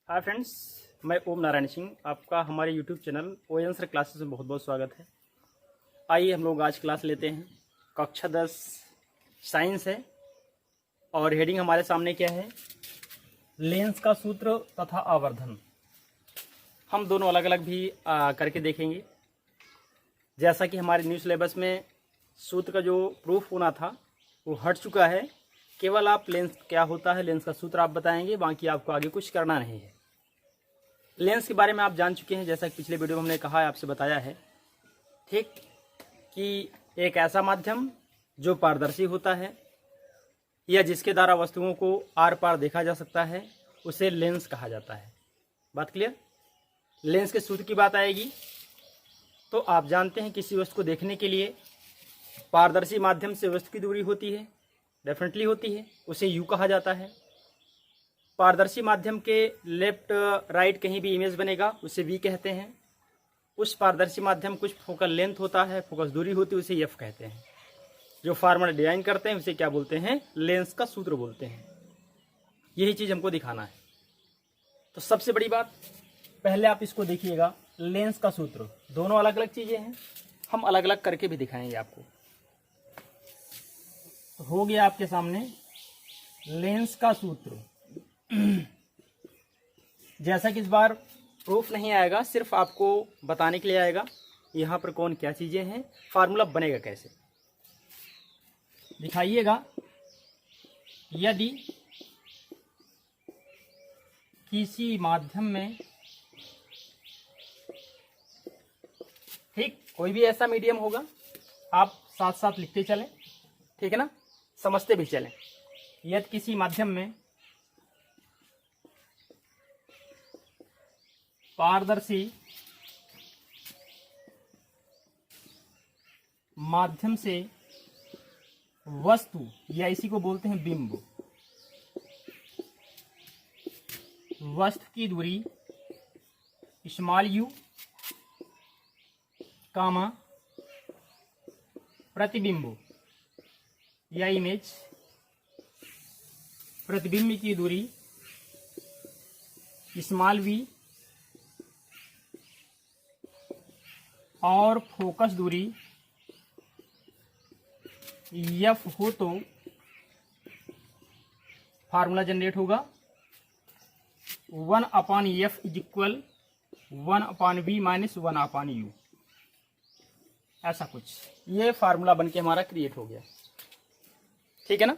Hi friends, मैं ओम नारायण सिंह। आपका हमारे YouTube channel on sir classes में बहुत बहुत स्वागत है। आइए हम लोग आज क्लास लेते हैं। कक्षा 10 साइंस है और हेडिंग हमारे सामने क्या है? लेंस का सूत्र तथा आवर्धन। हम दोनों अलग अलग भी करके देखेंगे। जैसा कि हमारे न्यू सिलेबस में सूत्र का जो प्रूफ होना था वो हट चुका है। केवल आप लेंस क्या होता है, लेंस का सूत्र आप बताएंगे, बाकी आपको आगे कुछ करना नहीं है। लेंस के बारे में आप जान चुके हैं, जैसा कि पिछले वीडियो में हमने कहा है, आपसे बताया है, ठीक, कि एक ऐसा माध्यम जो पारदर्शी होता है या जिसके द्वारा वस्तुओं को आर पार देखा जा सकता है उसे लेंस कहा जाता है। बात क्लियर? लेंस के सूत्र की बात आएगी तो आप जानते हैं किसी वस्तु को देखने के लिए पारदर्शी माध्यम से वस्तु की दूरी होती है, डेफिनेटली होती है, उसे यू कहा जाता है। पारदर्शी माध्यम के लेफ्ट राइट कहीं भी इमेज बनेगा उसे वी कहते हैं। उस पारदर्शी माध्यम कुछ फोकल लेंथ होता है, फोकस दूरी होती है, उसे एफ कहते हैं। जो फार्मूला डिजाइन करते हैं उसे क्या बोलते हैं? लेंस का सूत्र बोलते हैं। यही चीज हमको दिखाना है। तो सबसे बड़ी बात, पहले आप इसको देखिएगा, लेंस का सूत्र। दोनों अलग अलग चीजें हैं, हम अलग अलग करके भी दिखाएंगे आपको। हो गया आपके सामने लेंस का सूत्र। जैसा कि इस बार प्रूफ नहीं आएगा, सिर्फ आपको बताने के लिए आएगा यहाँ पर कौन क्या चीजें हैं, फार्मूला बनेगा कैसे, दिखाइएगा। यदि किसी माध्यम में, ठीक, कोई भी ऐसा मीडियम होगा, आप साथ साथ लिखते चलें, ठीक है ना, समझते भी चलें। यदि किसी माध्यम में पारदर्शी माध्यम से वस्तु, या इसी को बोलते हैं बिंब, वस्तु की दूरी स्मॉल यू कामा प्रतिबिंब या इमेज, प्रतिबिंब की दूरी स्मॉल वी और फोकस दूरी एफ हो तो फार्मूला जनरेट होगा 1/f is equal 1/v minus 1/u। ऐसा कुछ ये फार्मूला बनके हमारा क्रिएट हो गया, ठीक है ना।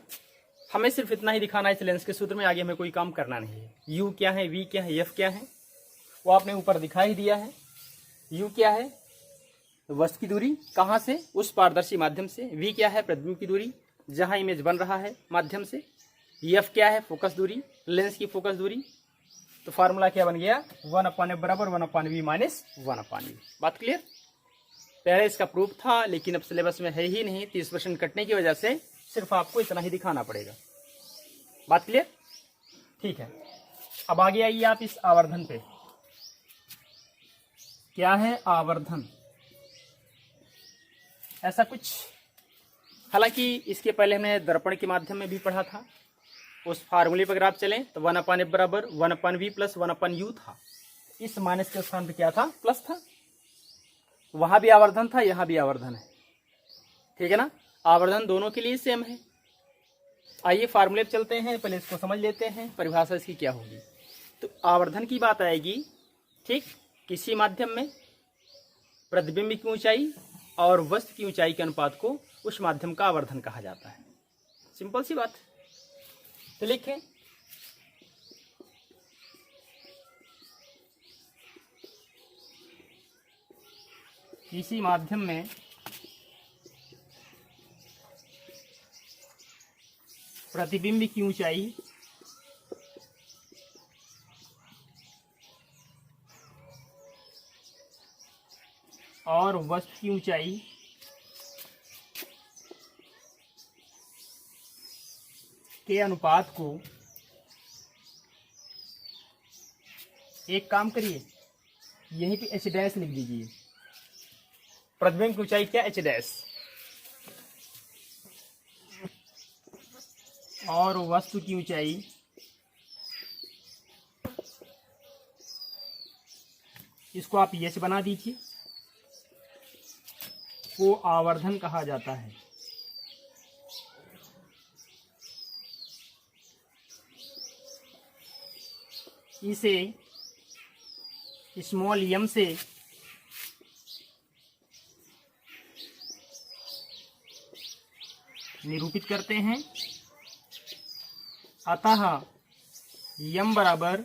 हमें सिर्फ इतना ही दिखाना है इस लेंस के सूत्र में, आगे हमें कोई काम करना नहीं है। u क्या है, v क्या है, f क्या है, वो आपने ऊपर दिखा ही दिया है। u क्या है? वस्तु की दूरी, कहाँ से? उस पारदर्शी माध्यम से। v क्या है? प्रतिबिंब की दूरी, जहां इमेज बन रहा है माध्यम से। f क्या है? फोकस दूरी, लेंस की फोकस दूरी। तो फार्मूला क्या बन गया? 1/f बराबर 1/v माइनस 1/u। बात क्लियर? पहले इसका प्रूफ था, लेकिन अब सिलेबस में है ही नहीं, 30% कटने की वजह से सिर्फ आपको इतना ही दिखाना पड़ेगा। बात क्लियर? ठीक है, अब आगे आइए आप इस आवर्धन पे। क्या है आवर्धन? ऐसा कुछ, हालांकि इसके पहले हमने दर्पण के माध्यम में भी पढ़ा था। उस फार्मूले पर अगर आप चलें तो 1/f बराबर 1/v प्लस 1/u था। इस माइनस के स्थान पर क्या था? प्लस था। वहां भी आवर्धन था, यहां भी आवर्धन है, ठीक है ना। आवर्धन दोनों के लिए सेम है। आइए फार्मूले पर चलते हैं, पहले इसको समझ लेते हैं, परिभाषा इसकी क्या होगी। तो आवर्धन की बात आएगी, ठीक, किसी माध्यम में प्रतिबिंब की ऊंचाई और वस्तु की ऊंचाई के अनुपात को उस माध्यम का आवर्धन कहा जाता है। सिंपल सी बात। तो लिखें, किसी माध्यम में प्रतिबिंब की ऊंचाई और वस्तु की ऊंचाई के अनुपात को, एक काम करिए, यहीं पे h डैश लिख दीजिए। प्रतिबिंब की ऊंचाई क्या? h डैश, और वस्तु की ऊंचाई इसको आप एच बना दीजिए, को आवर्धन कहा जाता है। इसे स्मॉल m से निरूपित करते हैं। अतः m बराबर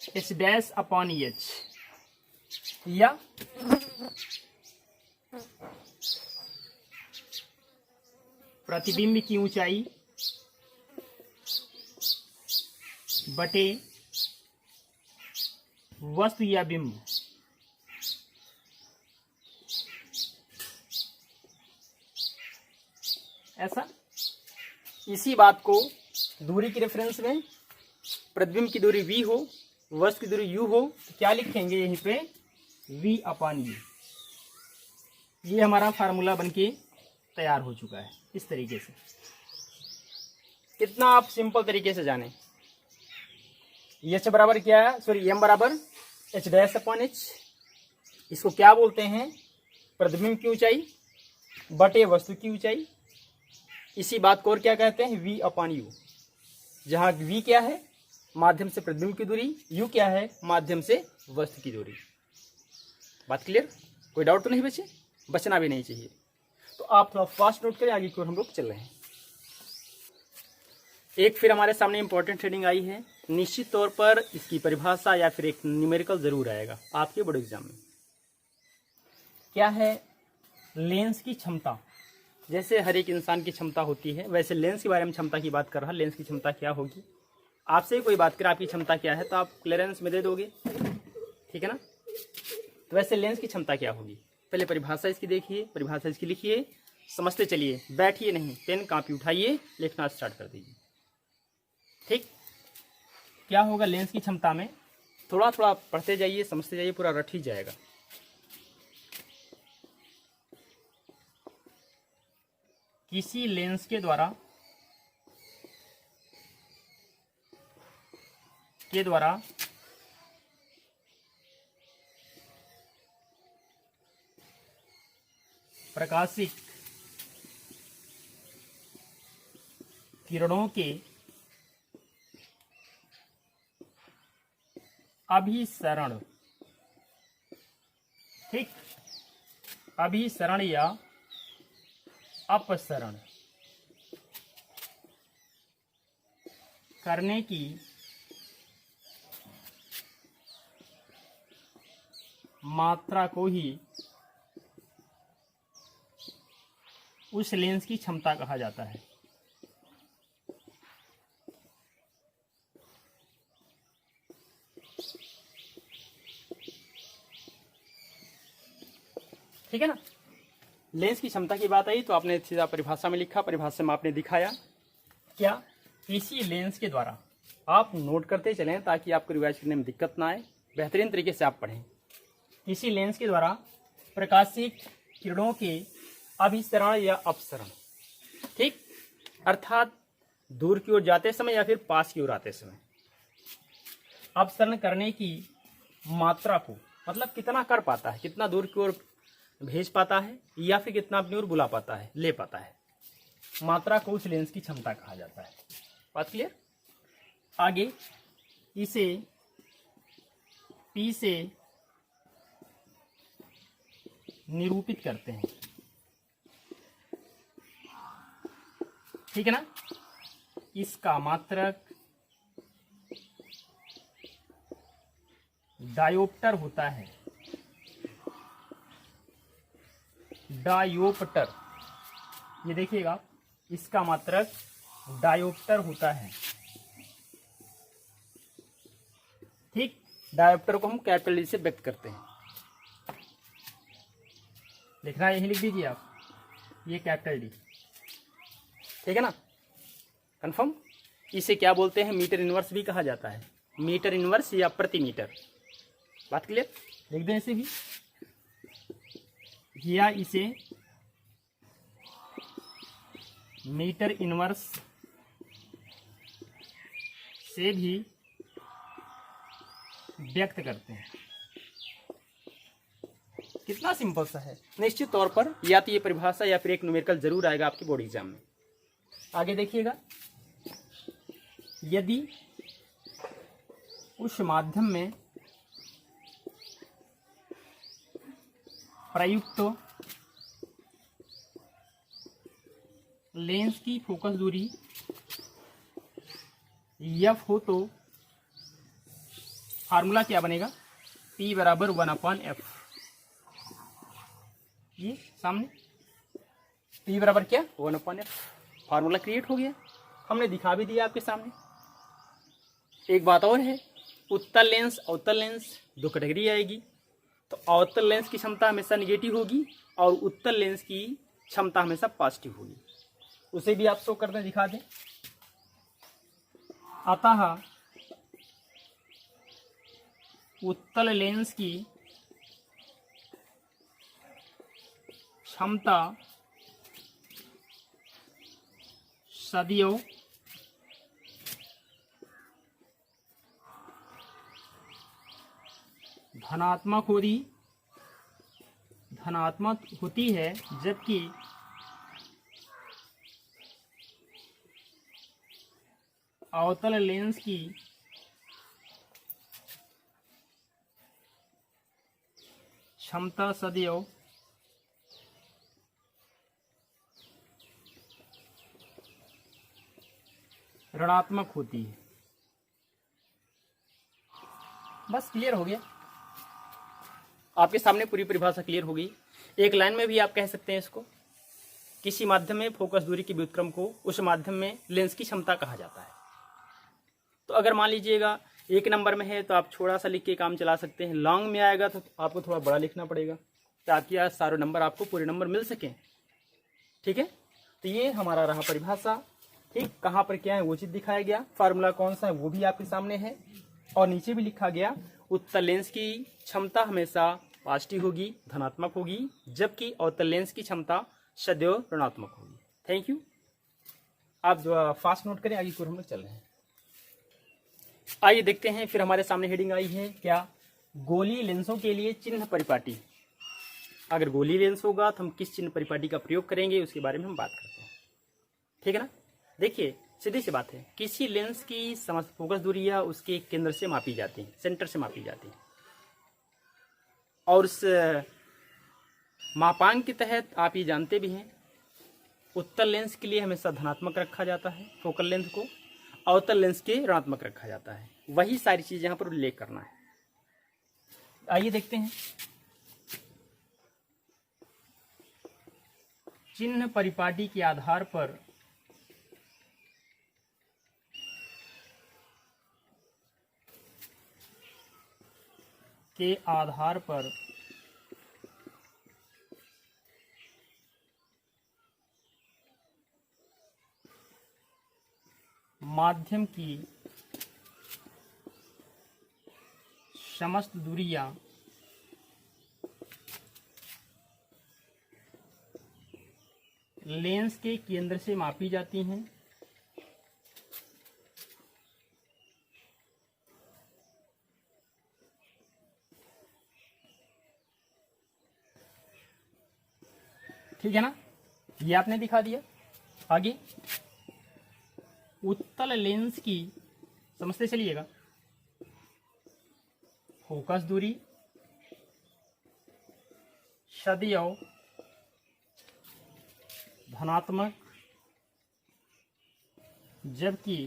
h डैश अपॉन h, या प्रतिबिंब की ऊंचाई बटे वस्तु या बिंब। ऐसा इसी बात को दूरी की रेफरेंस में प्रतिबिंब की दूरी v हो, वस्तु की दूरी u हो, तो क्या लिखेंगे यहीं पे v अपान u। ये हमारा फार्मूला बनके तैयार हो चुका है। इस तरीके से कितना आप सिंपल तरीके से जाने। एच बराबर क्या है, सॉरी m बराबर h डैश अपॉन h, इसको क्या बोलते हैं, प्रतिबिंब की ऊंचाई बटे वस्तु की ऊंचाई। इसी बात को और क्या कहते हैं, v अपान u, जहां v क्या है माध्यम से प्रतिबिंब की दूरी, u क्या है माध्यम से वस्तु की दूरी। बात क्लियर, कोई डाउट तो नहीं बचे, बचना भी नहीं चाहिए। तो आप थोड़ा फास्ट नोट करें, आगे की ओर हम लोग चल रहे हैं। एक फिर हमारे सामने इंपॉर्टेंट हेडिंग आई है, निश्चित तौर पर इसकी परिभाषा या फिर एक न्यूमेरिकल जरूर आएगा आपके बोर्ड एग्जाम में। क्या है, लेंस की क्षमता। जैसे हर एक इंसान की क्षमता होती है, वैसे लेंस के बारे में क्षमता की बात कर रहा। लेंस की क्षमता क्या होगी, आपसे कोई बात करे आपकी क्षमता क्या है तो आप क्लियरेंस में दे दोगे, ठीक है ना। तो वैसे लेंस की क्षमता क्या होगी, पहले परिभाषा इसकी देखिए, परिभाषा इसकी लिखिए, समझते चलिए, बैठिए नहीं, पेन कॉपी उठाइए, लिखना स्टार्ट कर दीजिए। ठीक, क्या होगा लेंस की क्षमता में, थोड़ा थोड़ा पढ़ते जाइए, समझते जाइए, पूरा रट ही जाएगा। किसी लेंस के द्वारा प्रकाशिक किरणों के अभिसरण, ठीक, अभिसरण या अपसरण करने की मात्रा को ही उस लेंस की क्षमता कहा जाता है। ठीक है ना। लेंस की क्षमता की बात आई तो आपने सीधा परिभाषा में लिखा, परिभाषा में आपने दिखाया क्या, किसी लेंस के द्वारा, आप नोट करते चलें ताकि आपको रिवाइज करने में दिक्कत ना आए, बेहतरीन तरीके से आप पढ़ें। किसी लेंस के द्वारा प्रकाशिक किरणों के अभिसरण या अपसरण, ठीक, अर्थात दूर की ओर जाते समय या फिर पास की ओर आते समय अपसरण करने की मात्रा को, मतलब कितना कर पाता है, कितना दूर की ओर भेज पाता है या फिर कितना अपनी ओर बुला पाता है, ले पाता है, मात्रा को उस लेंस की क्षमता कहा जाता है। बात क्लियर। आगे इसे P से निरूपित करते हैं, ठीक है ना। इसका मात्रक डायोप्टर होता है, डायोप्टर, ये देखिएगा, इसका मात्रक डायोप्टर होता है, ठीक। डायोप्टर को हम कैपिटल डी से व्यक्त करते हैं, लिखना यही लिख दीजिए आप, ये कैपिटल डी, ठीक है ना, कंफर्म। इसे क्या बोलते हैं, मीटर इनवर्स भी कहा जाता है, मीटर इनवर्स या प्रति मीटर। बात क्लियर, लिख दें इसे भी, या इसे मीटर इनवर्स से भी व्यक्त करते हैं, कितना सिंपल सा है। निश्चित तौर पर या तो ये परिभाषा या फिर एक न्यूमेरिकल जरूर आएगा आपके बोर्ड एग्जाम में। आगे देखिएगा, यदि उस माध्यम में प्रयुक्त लेंस की फोकस दूरी f हो तो फार्मूला क्या बनेगा, P बराबर 1/f। ये सामने P बराबर क्या, 1/f। फार्मूला क्रिएट हो गया, हमने दिखा भी दिया आपके सामने। एक बात और है, उत्तल लेंस अवतल लेंस दो कैटेगरी आएगी। तो अवतल लेंस की क्षमता हमेशा निगेटिव होगी और उत्तल लेंस की क्षमता हमेशा पॉजिटिव होगी। उसे भी आप शो करके दिखा दें। अतः उत्तल लेंस की क्षमता सदैव धनात्मक होती है, जबकि अवतल लेंस की क्षमता सदैव ऋणात्मक होती है। बस क्लियर हो गया, आपके सामने पूरी परिभाषा क्लियर हो गई। एक लाइन में भी आप कह सकते हैं इसको, किसी माध्यम में फोकस दूरी के व्युत्क्रम को उस माध्यम में लेंस की क्षमता कहा जाता है। तो अगर मान लीजिएगा 1 नंबर में है तो आप छोटा सा लिख के काम चला सकते हैं, लॉन्ग में आएगा तो आपको थोड़ा बड़ा लिखना पड़ेगा ताकि आज सारे नंबर आपको पूरे नंबर मिल सकें। ठीक है, तो ये हमारा रहा परिभाषा। ठीक, कहाँ पर क्या है वो चीज़ दिखाया गया, फार्मूला कौन सा है वो भी आपके सामने है, और नीचे भी लिखा गया उत्तल लेंस की क्षमता हमेशा पॉजिटिव होगी, धनात्मक होगी, जबकि अवतल लेंस की क्षमता सदैव ऋणात्मक होगी। Thank you. आप फास्ट नोट करें, आगे को हम लोग चल रहे हैं। आइए देखते हैं, फिर हमारे सामने हेडिंग आई है क्या, गोली लेंसों के लिए चिन्ह परिपाटी। अगर गोली लेंस होगा तो हम किस चिन्ह परिपाटी का प्रयोग करेंगे उसके बारे में हम बात करते हैं। ठीक है ना। देखिए सीधी सी बात है, किसी लेंस की समस्त फोकस दूरी या उसके केंद्र से मापी जाती है, सेंटर से मापी जाती है, और उस मापांक के तहत आप ये जानते भी हैं उत्तल लेंस के लिए हमेशा धनात्मक रखा जाता है फोकल लेंथ को, अवतल लेंस के ऋणात्मक रखा जाता है। वही सारी चीज यहाँ पर उल्लेख करना है। आइए देखते हैं, चिन्ह परिपाटी के आधार पर माध्यम की समस्त दूरियां लेंस के केंद्र से मापी जाती हैं। ठीक है ना, ये आपने दिखा दिया। आगे उत्तल लेंस की, समझते चलिएगा, फोकस दूरी सदैव धनात्मक, जबकि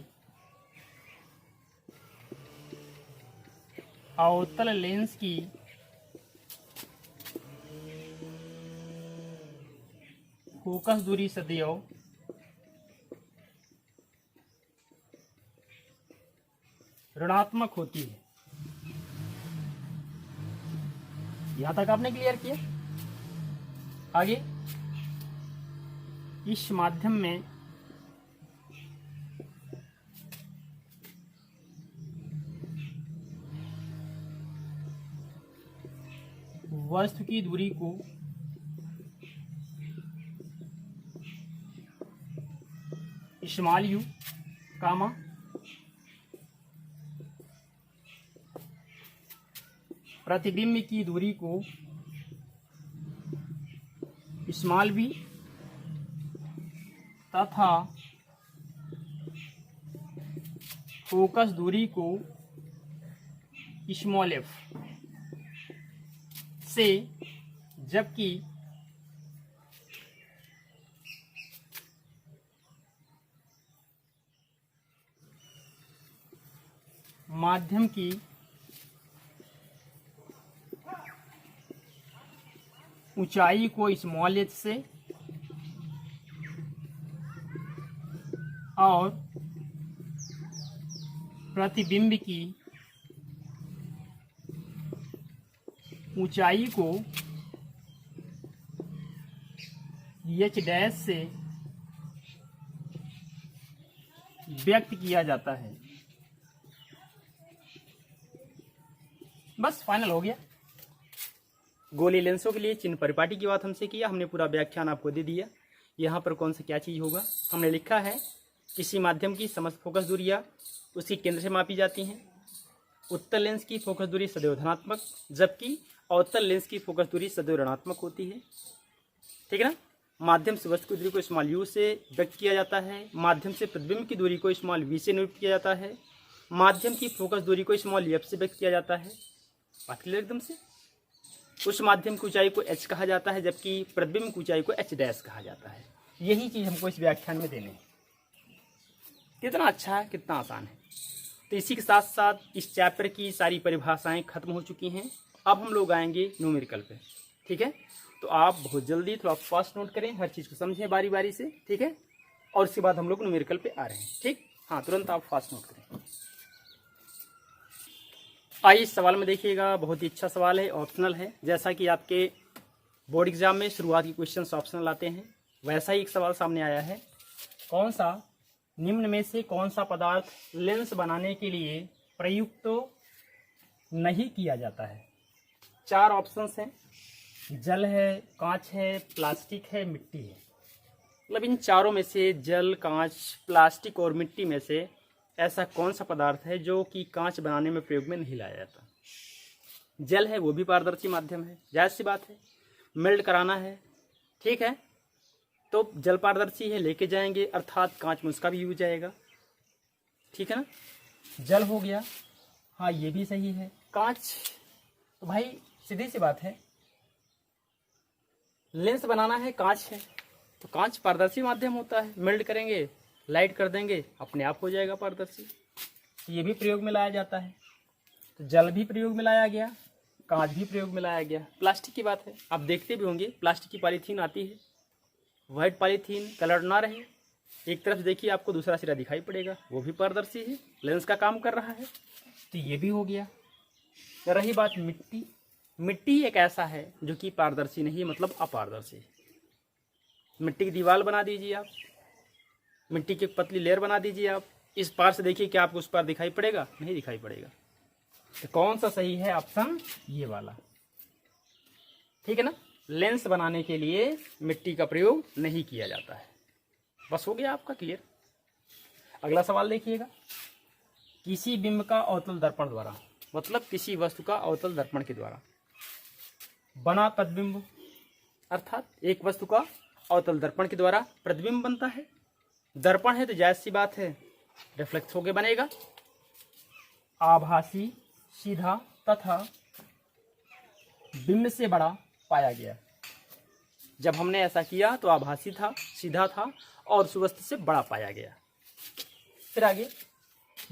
अवतल लेंस की फोकस दूरी सदैव ऋणात्मक होती है। यहां तक आपने क्लियर किया। आगे इस माध्यम में वस्तु की दूरी को स्मॉल यू कामा प्रतिबिंब की दूरी को स्मॉल बी तथा फोकस दूरी को स्मॉल एफ से, जबकि माध्यम की ऊंचाई को स्मॉल एच से और प्रतिबिंब की ऊंचाई को एच डैश से व्यक्त किया जाता है। बस फाइनल हो गया। गोली लेंसों के लिए चिन्ह परिपाटी की बात हमसे किया, हमने पूरा व्याख्यान आपको दे दिया। यहाँ पर कौन सा क्या चीज़ होगा हमने लिखा है। किसी माध्यम की समस्त फोकस दूरियाँ उसके केंद्र से मापी जाती हैं। उत्तल लेंस की फोकस दूरी सदैव धनात्मक, जबकि अवतल लेंस की फोकस दूरी सदैव ऋणात्मक होती है। ठीक है ना। माध्यम से वस्तु की दूरी को स्मॉल यू से व्यक्त किया जाता है। माध्यम से प्रतिबिंब की दूरी को स्मॉल वी से निरूपित किया जाता है। माध्यम की फोकस दूरी को स्मॉल एफ से व्यक्त किया जाता है। बात क्लियर एकदम से। उस माध्यम की ऊंचाई को एच कहा जाता है, जबकि प्रतिबिंब की ऊंचाई को एच डैश कहा जाता है। यही चीज़ हमको इस व्याख्यान में देने है। कितना अच्छा है, कितना आसान है। तो इसी के साथ साथ इस चैप्टर की सारी परिभाषाएं खत्म हो चुकी हैं। अब हम लोग आएंगे न्यूमेरिकल पे। ठीक है। तो आप बहुत जल्दी थोड़ा फास्ट नोट करें, हर चीज़ को समझें बारी बारी से। ठीक है। और उसके बाद हम लोग न्यूमेरिकल पे आ रहे हैं। ठीक। हाँ, तुरंत आप फास्ट नोट करें। आइए इस सवाल में देखिएगा, बहुत ही अच्छा सवाल है, ऑप्शनल है। जैसा कि आपके बोर्ड एग्जाम में शुरुआत की क्वेश्चन ऑप्शनल आते हैं, वैसा ही एक सवाल सामने आया है। कौन सा निम्न में से कौन सा पदार्थ लेंस बनाने के लिए प्रयुक्त नहीं किया जाता है? 4 ऑप्शंस हैं। जल है, कांच है, प्लास्टिक है, मिट्टी है। मतलब इन चारों में से जल, कांच, प्लास्टिक और मिट्टी में से ऐसा कौन सा पदार्थ है जो कि कांच बनाने में प्रयोग में नहीं लाया जाता? जल है, वो भी पारदर्शी माध्यम है, जायज़ सी बात है। मेल्ट कराना है, ठीक है, तो जल पारदर्शी है, लेके जाएंगे, अर्थात कांच में उसका भी यूज आएगा। ठीक है ना। जल हो गया, हाँ ये भी सही है। कांच तो भाई सीधी सी बात है, लेंस बनाना है, कांच है तो कांच पारदर्शी माध्यम होता है। मेल्ट करेंगे, लाइट कर देंगे, अपने आप हो जाएगा पारदर्शी। तो ये भी प्रयोग में लाया जाता है। तो जल भी प्रयोग में लाया गया, कांच भी प्रयोग में लाया गया। प्लास्टिक की बात है, आप देखते भी होंगे प्लास्टिक की पॉलीथीन आती है, वाइट पॉलीथीन, कलर ना रहे, एक तरफ देखिए आपको दूसरा सिरा दिखाई पड़ेगा, वो भी पारदर्शी है, लेंस का काम कर रहा है। तो ये भी हो गया। रही बात मिट्टी, मिट्टी एक ऐसा है जो कि पारदर्शी नहीं है, मतलब अपारदर्शी है। मिट्टी की दीवार बना दीजिए आप, मिट्टी की पतली लेयर बना दीजिए आप, इस पार से देखिए क्या आपको उस पार दिखाई पड़ेगा? नहीं दिखाई पड़ेगा। तो कौन सा सही है? ऑप्शन ये वाला। ठीक है ना। लेंस बनाने के लिए मिट्टी का प्रयोग नहीं किया जाता है। बस हो गया आपका क्लियर। अगला सवाल देखिएगा। किसी बिंब का अवतल दर्पण द्वारा, मतलब किसी वस्तु का अवतल दर्पण के द्वारा बना प्रतिबिंब, अर्थात एक वस्तु का अवतल दर्पण के द्वारा प्रतिबिंब बनता है। दर्पण है तो जायज सी बात है, रिफ्लेक्ट होके बनेगा। आभासी, सीधा तथा बिंब से बड़ा पाया गया। जब हमने ऐसा किया तो आभासी था, सीधा था और उस वस्तु से बड़ा पाया गया। फिर आगे,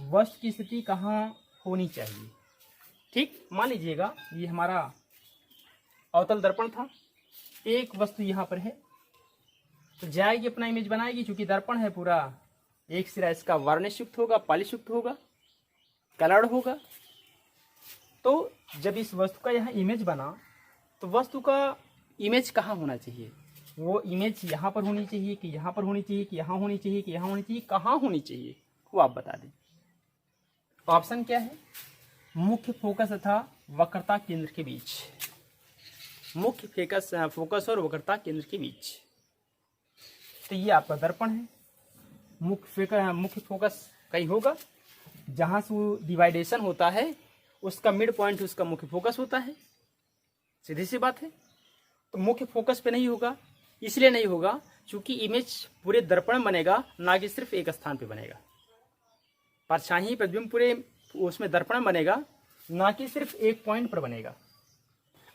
वस्तु की स्थिति कहाँ होनी चाहिए? ठीक, मान लीजिएगा ये हमारा अवतल दर्पण था, एक वस्तु यहाँ पर है, तो जाएगी अपना इमेज बनाएगी। चूंकि दर्पण है पूरा, एक सिरा इसका वार्निश युक्त होगा, पॉलिश युक्त होगा, कलर्ड होगा। तो जब इस वस्तु का यहाँ इमेज बना तो वस्तु का इमेज कहाँ होना चाहिए? वो इमेज यहाँ पर होनी चाहिए कि यहाँ पर होनी चाहिए कि यहाँ होनी चाहिए कि यहाँ होनी चाहिए, कहाँ होनी चाहिए वो आप बता दें। ऑप्शन क्या है? मुख्य फोकस तथा वक्रता केंद्र के बीच। मुख्य फोकस और वक्रता केंद्र के बीच। तो ये आपका दर्पण है। मुख्य फोकस कहीं होगा, जहाँ से वो डिवाइडेशन होता है उसका मिड पॉइंट उसका मुख्य फोकस होता है। सीधी सी बात है। तो मुख्य फोकस पे नहीं होगा इसलिए नहीं होगा क्योंकि इमेज पूरे दर्पण बनेगा, ना कि सिर्फ एक स्थान पे बनेगा। परछाई प्रतिबिंब पूरे उसमें दर्पण बनेगा, ना कि सिर्फ एक पॉइंट पर बनेगा।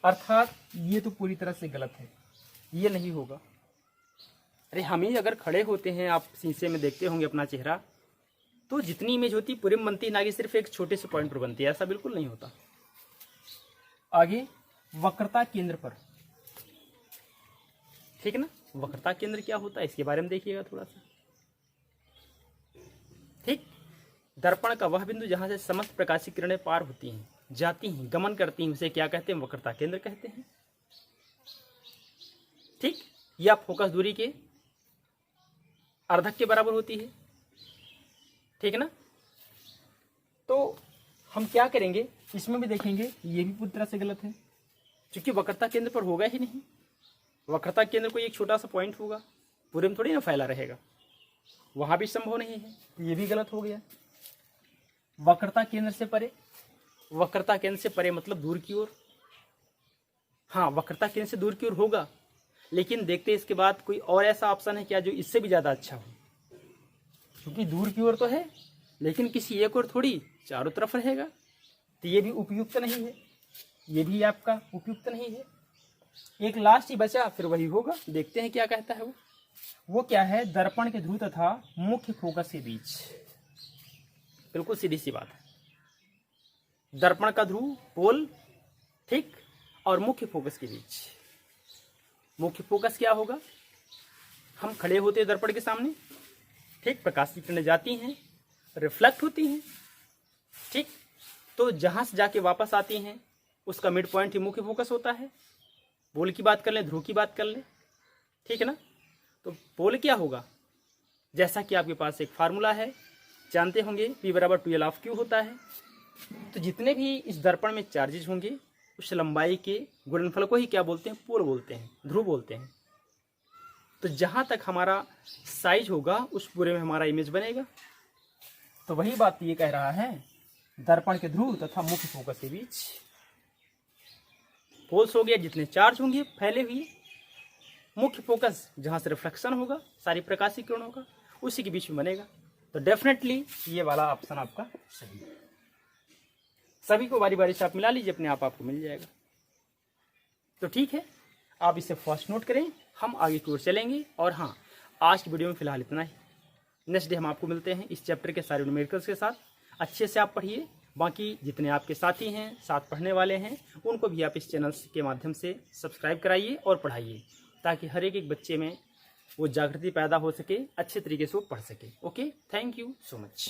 अर्थात ये तो पूरी तरह से गलत है, ये नहीं होगा। अरे हम ही अगर खड़े होते हैं, आप शीशे में देखते होंगे अपना चेहरा, तो जितनी इमेज होती पूरी में बनती, ना कि सिर्फ एक छोटे से पॉइंट पर बनती है। ऐसा बिल्कुल नहीं होता। आगे वक्रता केंद्र पर, ठीक है ना। वक्रता केंद्र क्या होता है इसके बारे में देखिएगा थोड़ा सा। ठीक, दर्पण का वह बिंदु जहां से समस्त प्रकाशित किरणें पार होती हैं, जाती हैं, गमन करती हैं, उसे क्या कहते हैं? वक्रता केंद्र कहते हैं। ठीक, यह फोकस दूरी के अर्धक के बराबर होती है, ठीक है ना। तो हम क्या करेंगे, इसमें भी देखेंगे, ये भी पूरी तरह से गलत है, क्योंकि वक्रता केंद्र पर होगा ही नहीं। वक्रता केंद्र कोई एक छोटा सा पॉइंट होगा, पूरे में थोड़ी ना फैला रहेगा, वहां भी संभव नहीं है, तो ये भी गलत हो गया। वक्रता केंद्र से परे, वक्रता केंद्र से परे मतलब दूर की ओर। हाँ, वक्रता केंद्र से दूर की ओर होगा, लेकिन देखते इसके बाद कोई और ऐसा ऑप्शन है क्या जो इससे भी ज्यादा अच्छा हो, क्योंकि दूर की ओर तो है, लेकिन किसी एक ओर थोड़ी, चारों तरफ रहेगा, तो ये भी उपयुक्त नहीं है, ये भी आपका उपयुक्त नहीं है। एक लास्ट ही बचा, फिर वही होगा, देखते हैं क्या कहता है वो क्या है? दर्पण के ध्रुव तथा मुख्य फोकस के बीच, बिल्कुल सीधी सी बात है। दर्पण का ध्रुव पोल, ठीक, और मुख्य फोकस के बीच। मुख्य फोकस क्या होगा? हम खड़े होते हैं दर्पण के सामने, ठीक, प्रकाश की किरणें जाती हैं, रिफ्लेक्ट होती हैं, ठीक, तो जहां से जाके वापस आती हैं उसका मिड पॉइंट ही मुख्य फोकस होता है। पोल की बात कर ले, ध्रुव की बात कर ले, ठीक है ना। तो पोल क्या होगा? जैसा कि आपके पास एक फार्मूला है, जानते होंगे, P बराबर 12Q होता है। तो जितने भी इस दर्पण में चार्जेस होंगे, उस लंबाई के गुणनफल को ही क्या बोलते हैं? पोल बोलते हैं, ध्रुव बोलते हैं। तो जहां तक हमारा साइज होगा, उस पूरे में हमारा इमेज बनेगा। तो वही बात ये कह रहा है, दर्पण के ध्रुव तथा मुख्य फोकस के बीच। पोल्स हो गया जितने चार्ज होंगे फैले हुए, मुख्य फोकस जहां से रिफ्लेक्शन होगा सारी प्रकाशित किरणों का, उसी के बीच में बनेगा। तो डेफिनेटली ये वाला ऑप्शन आपका सही है। सभी को बारी बारी से आप मिला लीजिए, अपने आप आपको मिल जाएगा। तो ठीक है, आप इसे फर्स्ट नोट करें, हम आगे की ओर चलेंगे। और हाँ, आज की वीडियो में फिलहाल इतना ही। नेक्स्ट डे हम आपको मिलते हैं इस चैप्टर के सारे न्यूमेरिकल्स के साथ। अच्छे से आप पढ़िए, बाकी जितने आपके साथी हैं, साथ पढ़ने वाले हैं, उनको भी आप इस चैनल के माध्यम से सब्सक्राइब कराइए और पढ़ाइए, ताकि हर एक बच्चे में वो जागृति पैदा हो सके, अच्छे तरीके से वो पढ़ सके। Okay, thank you so much.